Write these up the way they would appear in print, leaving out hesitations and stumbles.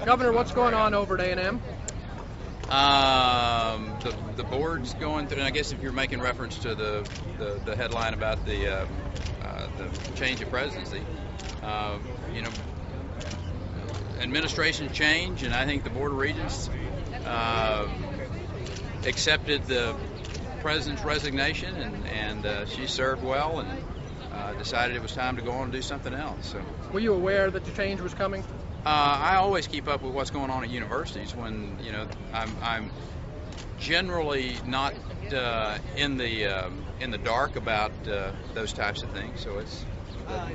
Governor, what's going on over at A&M? The board's going through, and I guess if you're making reference to the headline about the change of presidency, administration change, and I think the Board of Regents accepted the president's resignation, and she served well, and decided it was time to go on and do something else. So, were you aware that the change was coming? I always keep up with what's going on at universities. When I'm generally not in the dark about those types of things, so it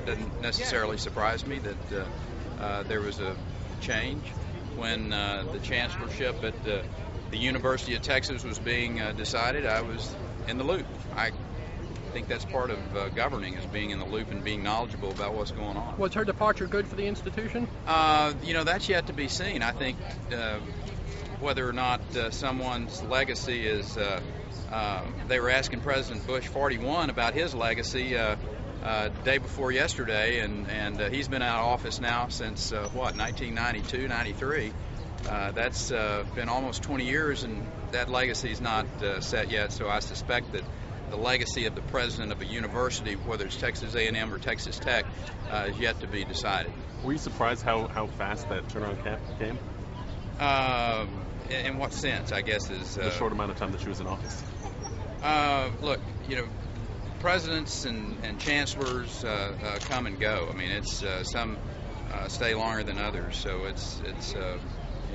doesn't necessarily surprise me that there was a change when the chancellorship at the University of Texas was being decided. I was in the loop. I think that's part of governing, is being in the loop and being knowledgeable about what's going on. Was her departure good for the institution? That's yet to be seen. I think whether or not someone's legacy is, they were asking President Bush 41 about his legacy day before yesterday, and he's been out of office now since 1992, 93. That's been almost 20 years, and that legacy is not set yet. So I suspect that the legacy of the president of a university, whether it's Texas A&M or Texas Tech, is yet to be decided. Were you surprised how fast that turnaround came? In what sense, I guess, is the short amount of time that she was in office. Look, presidents and chancellors come and go. I mean, it's some stay longer than others. So it's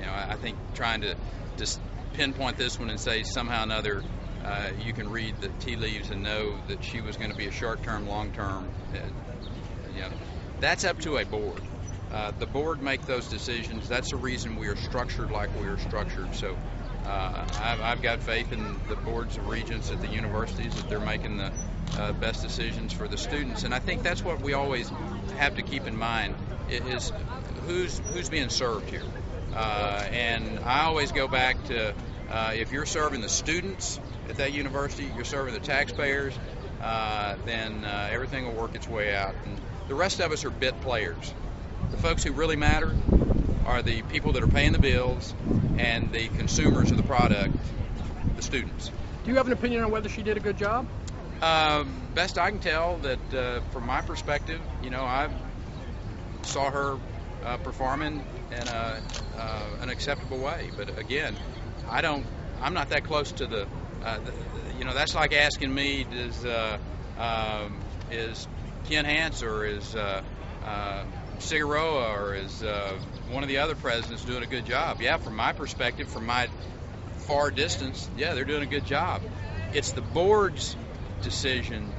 I think trying to just pinpoint this one and say somehow or another you can read the tea leaves and know that she was going to be a short-term, long-term. That's up to a board. The board make those decisions. That's the reason we are structured like we are structured. So I've got faith in the boards of regents at the universities that they're making the best decisions for the students. And I think that's what we always have to keep in mind, is who's being served here. And I always go back to if you're serving the students at that university, you're serving the taxpayers, then everything will work its way out. And the rest of us are bit players. The folks who really matter are the people that are paying the bills and the consumers of the product, the students. Do you have an opinion on whether she did a good job? Best I can tell, that from my perspective, I saw her performing in an acceptable way. But again, I'm not that close to the that's like asking me, is Ken Hance or is Figueroa or is one of the other presidents doing a good job? Yeah, from my perspective, from my far distance, yeah, they're doing a good job. It's the board's decision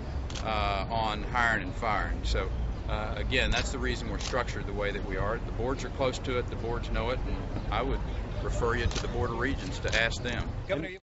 on hiring and firing. So again, that's the reason we're structured the way that we are. The boards are close to it, the boards know it, and I would refer you to the Board of Regents to ask them.